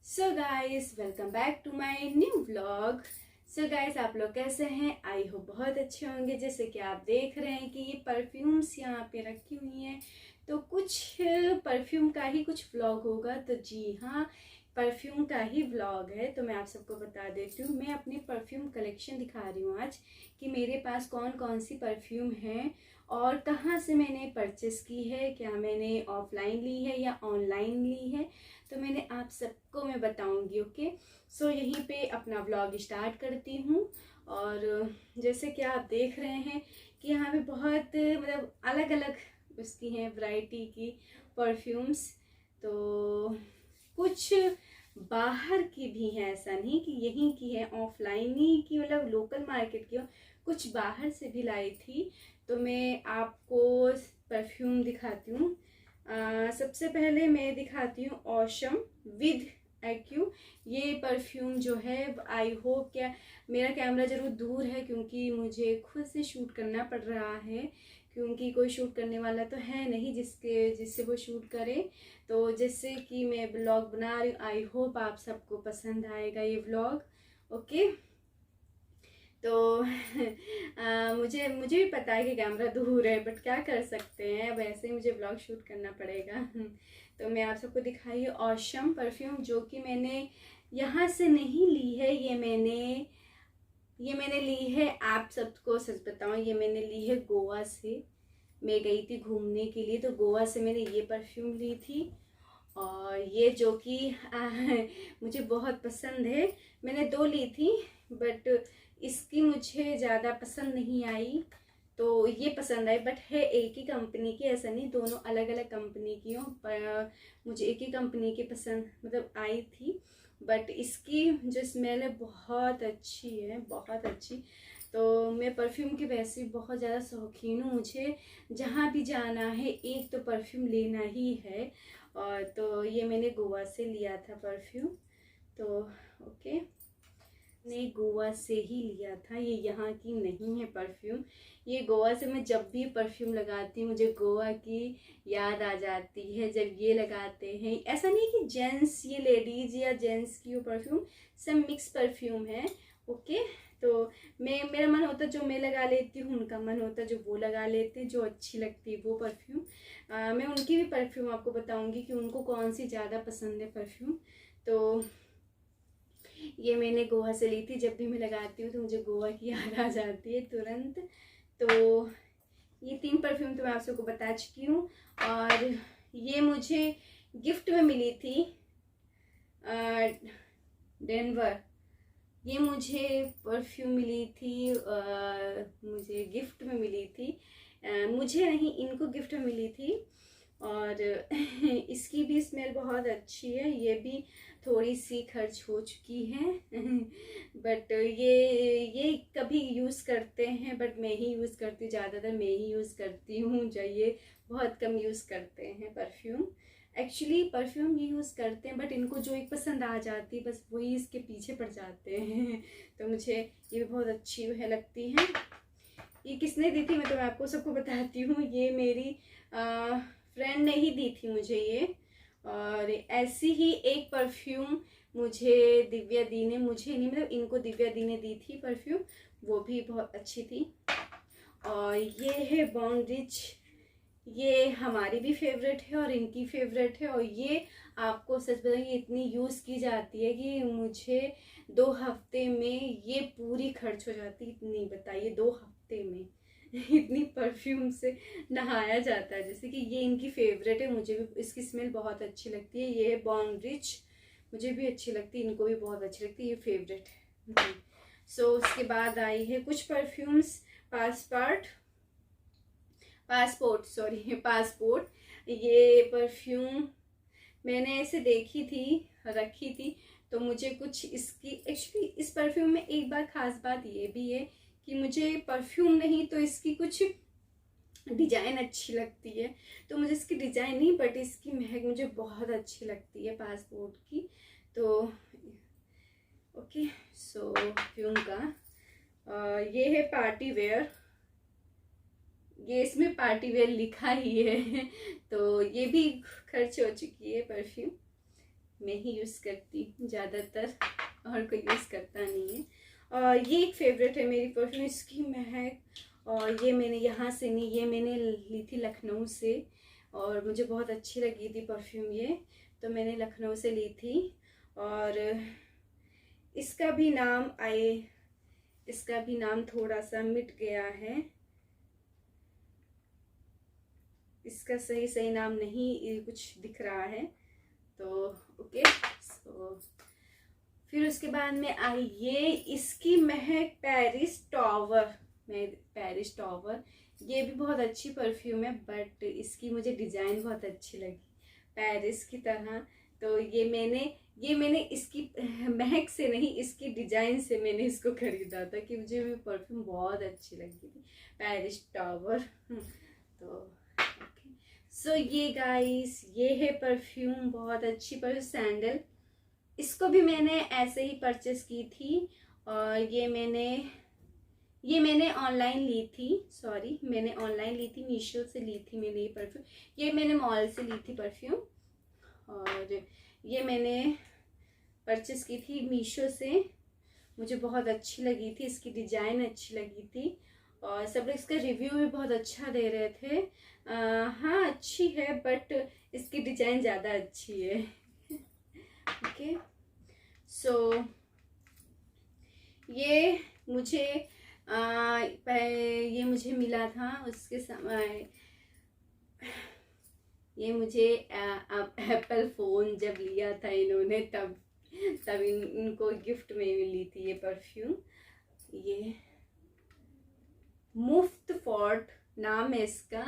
So guys welcome back to my new vlog. So guys आप लोग कैसे हैं? आई होप बहुत अच्छे होंगे। जैसे कि आप देख रहे हैं कि ये परफ्यूम्स यहाँ पे रखी हुई हैं, तो कुछ परफ्यूम का ही कुछ व्लॉग होगा। तो जी हाँ, परफ्यूम का ही व्लॉग है। तो मैं आप सबको बता देती हूँ, मैं अपनी परफ्यूम कलेक्शन दिखा रही हूँ आज कि मेरे पास कौन कौन सी परफ्यूम है और कहाँ से मैंने परचेस की है, क्या मैंने ऑफलाइन ली है या ऑनलाइन ली है, तो मैं सबको बताऊंगी। ओके, सो यहीं पे अपना व्लॉग स्टार्ट करती हूँ। और जैसे कि आप देख रहे हैं कि यहाँ पे बहुत अलग अलग उसकी हैं वैरायटी की परफ्यूम्स। तो कुछ बाहर की भी हैं, ऐसा नहीं कि यहीं की है, ऑफलाइन ही की लोकल मार्केट की हो, कुछ बाहर से भी लाई थी। तो मैं आपको परफ्यूम दिखाती हूँ। सबसे पहले मैं दिखाती हूँ ऑशम विद एक्यू। ये परफ्यूम जो है, आई होप, क्या मेरा कैमरा ज़रूर दूर है क्योंकि मुझे खुद से शूट करना पड़ रहा है, क्योंकि कोई शूट करने वाला तो है नहीं जिससे वो शूट करे। तो जैसे कि मैं ब्लॉग बना रही हूँ, आई होप आप सबको पसंद आएगा ये ब्लॉग। ओके, तो मुझे मुझे भी पता है कि कैमरा दूर है, बट क्या कर सकते हैं, अब ऐसे ही मुझे ब्लॉग शूट करना पड़ेगा। तो मैं आप सबको दिखाई ऑशम परफ्यूम, जो कि मैंने यहाँ से नहीं ली है, ये मैंने ली है, आप सबको सच बताऊँ, ये मैंने ली है गोवा से। मैं गई थी घूमने के लिए, तो गोवा से मैंने ये परफ्यूम ली थी। और ये जो कि मुझे बहुत पसंद है। मैंने दो ली थी, बट इसकी मुझे ज़्यादा पसंद नहीं आई, तो ये पसंद आई। बट है एक ही कंपनी की, ऐसा नहीं दोनों अलग अलग कंपनी की हो, पर मुझे एक ही कंपनी की पसंद आई थी। बट इसकी जो स्मेल है बहुत अच्छी है, बहुत अच्छी। तो मैं परफ्यूम की वैसे बहुत ज़्यादा शौकीन हूँ, मुझे जहाँ भी जाना है एक तो परफ्यूम लेना ही है। और तो ये मैंने गोवा से लिया था परफ्यूम। तो ओके, ने गोवा से ही लिया था, ये यहाँ की नहीं है परफ्यूम। ये गोवा से मैं जब भी परफ्यूम लगाती हूँ मुझे गोवा की याद आ जाती है जब ये लगाते हैं। ऐसा नहीं कि जेंट्स, ये लेडीज या जेंट्स की वो परफ्यूम, सब मिक्स परफ्यूम है। ओके, तो मेरा मन होता जो मैं लगा लेती हूँ, उनका मन होता जो वो लगा लेते हैं, जो अच्छी लगती है वो परफ्यूम। मैं उनकी भी परफ्यूम आपको बताऊंगी कि उनको कौन सी ज़्यादा पसंद है परफ्यूम। तो ये मैंने गोवा से ली थी, जब भी मैं लगाती हूँ तो मुझे गोवा की याद आ जाती है तुरंत। तो ये तीन परफ्यूम तो मैं आप सबको बता चुकी हूँ। और ये मुझे गिफ्ट में मिली थी डेनवर। ये मुझे परफ्यूम मिली थी, मुझे गिफ्ट में मिली थी। मुझे नहीं, इनको गिफ्ट में मिली थी। और इसकी भी स्मेल बहुत अच्छी है, ये भी थोड़ी सी खर्च हो चुकी है। बट ये कभी यूज़ करते हैं, बट मैं ही यूज़ करती हूँ, ज़्यादातर मैं ही यूज़ करती हूँ। जो ये बहुत कम यूज़ करते हैं परफ्यूम, एक्चुअली परफ्यूम ये यूज़ करते हैं, बट इनको जो एक पसंद आ जाती है बस वही इसके पीछे पड़ जाते हैं। तो मुझे ये भी बहुत अच्छी है लगती है। ये किसने दी थी मैं आपको सबको बताती हूँ, ये मेरी फ्रेंड ने ही दी थी मुझे ये। और ऐसी ही एक परफ्यूम मुझे दिव्या दी ने, मुझे नहीं इनको दिव्या दी ने दी थी परफ्यूम, वो भी बहुत अच्छी थी। और ये है बॉन्ड रिच, ये हमारी भी फेवरेट है और इनकी फेवरेट है। और ये आपको सच बताऊं, ये इतनी यूज़ की जाती है कि मुझे 2 हफ्ते में ये पूरी खर्च हो जाती है। इतनी बताइए, 2 हफ्ते में इतनी परफ्यूम से नहाया जाता है। जैसे कि ये इनकी फेवरेट है, मुझे भी इसकी स्मेल बहुत अच्छी लगती है। ये बॉन्ड रिच मुझे भी अच्छी लगती है, इनको भी बहुत अच्छी लगती है, ये फेवरेट है। सो उसके बाद आई है कुछ परफ्यूम्स, पासपोर्ट। ये परफ्यूम मैंने ऐसे देखी थी, रखी थी, तो मुझे कुछ इसकी, एक्चुअली इस परफ्यूम में एक बार खास बात ये भी है कि मुझे परफ्यूम नहीं तो इसकी कुछ डिज़ाइन अच्छी लगती है। तो मुझे इसकी डिज़ाइन नहीं, बट इसकी महक मुझे बहुत अच्छी लगती है पासपोर्ट की। तो ओके, सो परफ्यूम का ये है पार्टी वेयर, ये इसमें पार्टी वेयर लिखा ही है। तो ये भी खर्च हो चुकी है परफ्यूम। मैं ही यूज़ करती हूँ ज़्यादातर, और कोई यूज़ करता नहीं है। और ये एक फेवरेट है मेरी परफ्यूम, इसकी महक। और ये मैंने यहाँ से नहीं, ये मैंने ली थी लखनऊ से, और मुझे बहुत अच्छी लगी थी परफ्यूम ये, तो मैंने लखनऊ से ली थी। और इसका भी नाम थोड़ा सा मिट गया है, इसका सही नाम नहीं कुछ दिख रहा है, तो ओके। सो फिर उसके बाद में आई ये, इसकी महक पेरिस टॉवर। ये भी बहुत अच्छी परफ्यूम है, बट इसकी मुझे डिज़ाइन बहुत अच्छी लगी पेरिस की तरह। तो ये मैंने इसकी महक से नहीं, इसकी डिज़ाइन से मैंने इसको खरीदा था, कि मुझे भी परफ्यूम बहुत अच्छी लगी थी, पेरिस टॉवर। तो सो ये गाइस, ये है परफ्यूम, बहुत अच्छी परफ्यूम सैंडल। इसको भी मैंने ऐसे ही परचेस की थी, और ये मैंने ऑनलाइन ली थी, मैंने ऑनलाइन ली थी, मीशो से ली थी मैंने ये परफ्यूम। ये मैंने मॉल से ली थी परफ्यूम, और ये मैंने परचेस की थी मीशो से। मुझे बहुत अच्छी लगी थी, इसकी डिज़ाइन अच्छी लगी थी, और सब लोग इसका रिव्यू भी बहुत अच्छा दे रहे थे। हाँ अच्छी है, बट इसकी डिज़ाइन ज़्यादा अच्छी है। ओके, सो ये मुझे मिला था उसके समय, ये मुझे एप्पल फ़ोन जब लिया था इन्होंने, तब इनको गिफ्ट में मिली थी ये परफ्यूम। ये मुफ्त फॉर्ट नाम है इसका।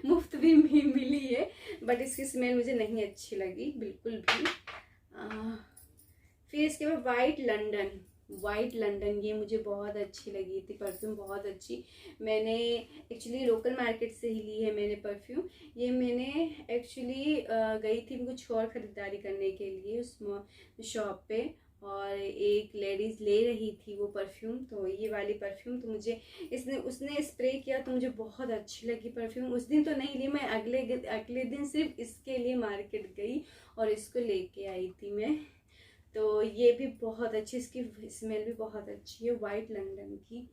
मुफ्त भी मिली है, बट इसकी स्मेल मुझे नहीं अच्छी लगी बिल्कुल भी। फिर इसके बाद वाइट लंदन, ये मुझे बहुत अच्छी लगी थी परफ्यूम, बहुत अच्छी। मैंने एक्चुअली लोकल मार्केट से ही ली है मैंने परफ्यूम। ये मैंने एक्चुअली गई थी कुछ और ख़रीदारी करने के लिए उस शॉप पे, और एक लेडीज़ ले रही थी वो परफ्यूम, तो ये वाली परफ्यूम, तो मुझे उसने स्प्रे किया तो मुझे बहुत अच्छी लगी परफ्यूम। उस दिन तो नहीं ली मैं, अगले दिन सिर्फ इसके लिए मार्केट गई और इसको लेके आई थी मैं। तो ये भी बहुत अच्छी, इसकी स्मेल भी बहुत अच्छी है, वाइट लंदन की।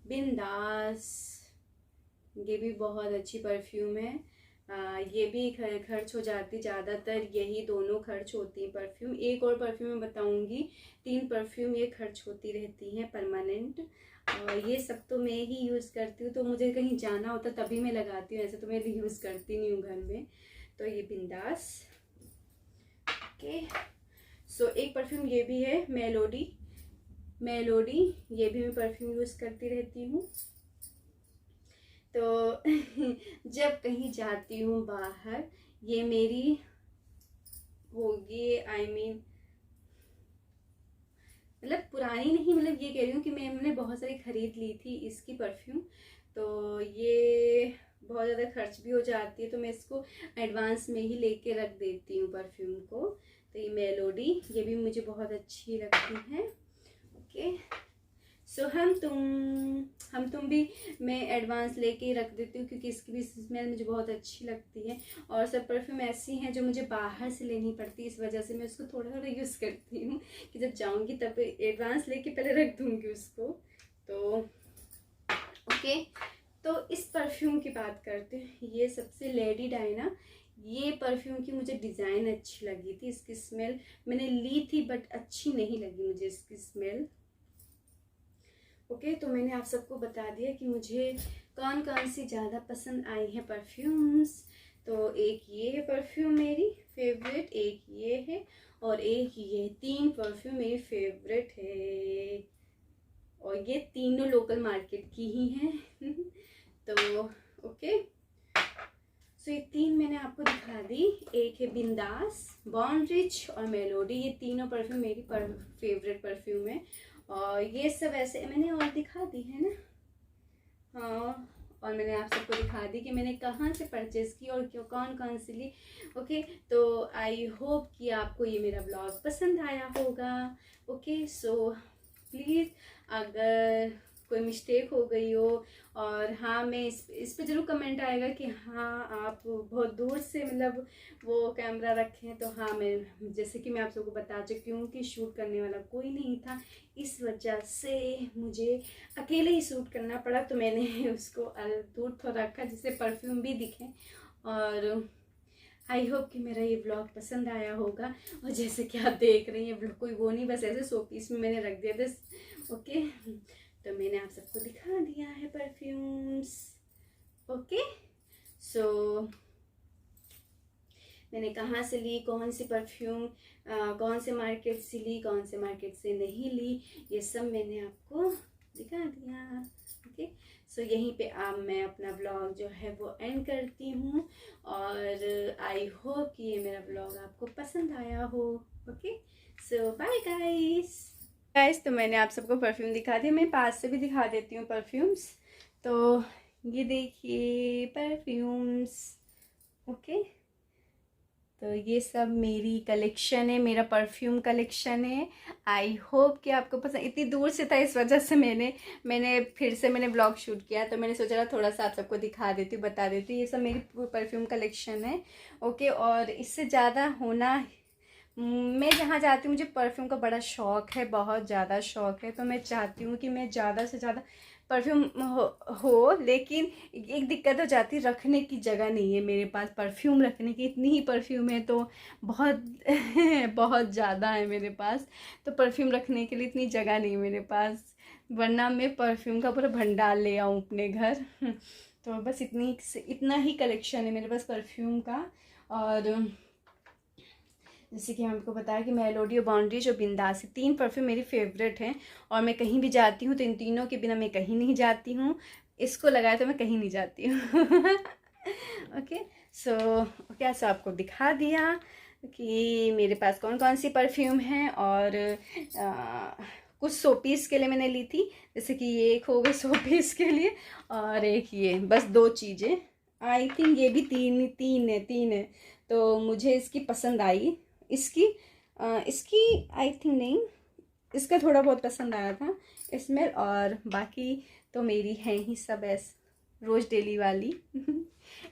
बिंदास, ये भी बहुत अच्छी परफ्यूम है। ये भी खर्च हो जाती, ज़्यादातर यही दोनों खर्च होती है परफ्यूम। एक और परफ्यूम मैं बताऊंगी, 3 परफ्यूम ये खर्च होती रहती हैं परमानेंट। और ये सब तो मैं ही यूज़ करती हूँ, तो मुझे कहीं जाना होता तभी मैं लगाती हूँ, ऐसे तो मैं यूज़ करती नहीं हूँ घर में। तो ये बिंदास। ओके, सो एक परफ्यूम ये भी है मेलोडी, ये भी मैं परफ्यूम यूज़ करती रहती हूँ। तो जब कहीं जाती हूँ बाहर, ये मेरी होगी, मतलब पुरानी नहीं, मतलब ये कह रही हूँ कि मैंने बहुत सारी खरीद ली थी इसकी परफ्यूम, तो ये बहुत ज़्यादा खर्च भी हो जाती है, तो मैं इसको एडवांस में ही लेके रख देती हूँ परफ्यूम को। तो ये मेलोडी, ये भी मुझे बहुत अच्छी लगती है। ओके, सो हम तुम भी मैं एडवांस लेके रख देती हूँ, क्योंकि इसकी भी स्मेल मुझे बहुत अच्छी लगती है। और सब परफ्यूम ऐसी हैं जो मुझे बाहर से लेनी पड़ती है, इस वजह से मैं उसको थोड़ा थोड़ा यूज़ करती हूँ, कि जब जाऊँगी तब एडवांस लेके पहले रख दूँगी उसको। तो ओके, तो इस परफ्यूम की बात करते हैं। ये सबसे लेडी डायना, ये परफ्यूम की मुझे डिज़ाइन अच्छी लगी थी, इसकी स्मेल मैंने ली थी बट अच्छी नहीं लगी मुझे इसकी स्मेल। ओके, तो मैंने आप सबको बता दिया कि मुझे कौन कौन सी ज़्यादा पसंद आई है परफ्यूम्स। तो एक ये है परफ्यूम मेरी फेवरेट, एक ये है, और एक ये। 3 परफ्यूम मेरी फेवरेट है, और ये तीनों लोकल मार्केट की ही हैं। तो ओके, सो ये 3 मैंने आपको दिखा दी। एक है बिंदास, बॉर्न रिच और मेलोडी, ये तीनों परफ्यूम मेरी फेवरेट परफ्यूम है। और ये सब ऐसे मैंने और दिखा दी है ना, हाँ, और मैंने आप सबको दिखा दी कि मैंने कहाँ से परचेज़ की और क्यों, कौन कौन सी ली। ओके, तो आई होप कि आपको ये मेरा ब्लॉग पसंद आया होगा। ओके, सो प्लीज़ अगर कोई मिस्टेक हो गई हो। और हाँ, मैं इस पे ज़रूर कमेंट आएगा कि हाँ आप बहुत दूर से मतलब वो कैमरा रखें। तो हाँ, मैं जैसे कि मैं आप सबको बता चुकी हूँ कि शूट करने वाला कोई नहीं था, इस वजह से मुझे अकेले ही शूट करना पड़ा। तो मैंने उसको दूर थोड़ा रखा जिससे परफ्यूम भी दिखे। और आई होप कि मेरा ये व्लॉग पसंद आया होगा। और जैसे कि आप देख रही हैं, व्लॉग कोई वो नहीं, बस ऐसे शो पीस में मैंने रख दिया था। ओके, तो मैंने आप सबको दिखा दिया है परफ्यूम्स। ओके, सो मैंने कहाँ से ली, कौन सी परफ्यूम कौन से मार्केट से ली, कौन से मार्केट से नहीं ली, ये सब मैंने आपको दिखा दिया। ओके, सो यहीं पे अब मैं अपना व्लॉग जो है वो एंड करती हूँ। और आई होप कि ये मेरा व्लॉग आपको पसंद आया हो। ओके, सो बाय गाइस, तो मैंने आप सबको परफ्यूम दिखा दिया। मैं पास से भी दिखा देती हूँ परफ्यूम्स। तो ये देखिए परफ्यूम्स। ओके, तो ये सब मेरी कलेक्शन है, मेरा परफ्यूम कलेक्शन है। आई होप कि आपको पसंद, इतनी दूर से था इस वजह से मैंने फिर से ब्लॉग शूट किया। तो मैंने सोचा थोड़ा सा आप सबको दिखा देती हूँ, बता देती हूँ। ये सब मेरी परफ्यूम कलेक्शन है। ओके, और इससे ज़्यादा होना, मैं जहाँ जाती हूँ मुझे परफ्यूम का बड़ा शौक़ है, बहुत ज़्यादा शौक़ है। तो मैं चाहती हूँ कि मैं ज़्यादा से ज़्यादा परफ्यूम हो, लेकिन एक दिक्कत हो जाती है, रखने की जगह नहीं है मेरे पास परफ्यूम रखने की। इतनी ही परफ्यूम है तो बहुत बहुत ज़्यादा है मेरे पास। तो परफ्यूम रखने के लिए इतनी जगह नहीं है मेरे पास, वरना मैं परफ्यूम का पूरा भंडार ले आऊँ अपने घर। तो बस इतना ही कलेक्शन है मेरे पास परफ्यूम का। और जैसे कि हमको बताया कि मेलोडी और बाउंड्रीज और बिंदास, 3 परफ्यूम मेरी फेवरेट हैं। और मैं कहीं भी जाती हूँ तो इन तीनों के बिना मैं कहीं नहीं जाती हूँ। इसको लगाया तो मैं कहीं नहीं जाती हूँ। ओके, सो आपको दिखा दिया कि मेरे पास कौन कौन सी परफ्यूम है। और कुछ शोपीस के लिए मैंने ली थी, जैसे कि ये एक हो गई शोपीस के लिए, और एक ये, बस 2 चीज़ें। आई थिंक ये भी तीन है। तो मुझे इसकी पसंद आई, इसकी आई थिंक नहीं, इसका थोड़ा बहुत पसंद आया था स्मेल। और बाकी तो मेरी हैं ही सब ऐसे रोज़ डेली वाली।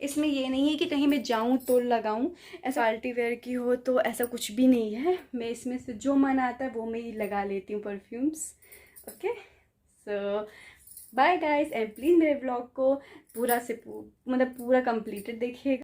इसमें ये नहीं है कि कहीं मैं जाऊं तो लगाऊं, ऐसा पार्टी वेयर की हो तो ऐसा कुछ भी नहीं है। मैं इसमें से जो मन आता है वो मैं ही लगा लेती हूँ perfumes. Okay, so bye guys, and please मेरे ब्लॉग को पूरा कंप्लीटेड देखिएगा।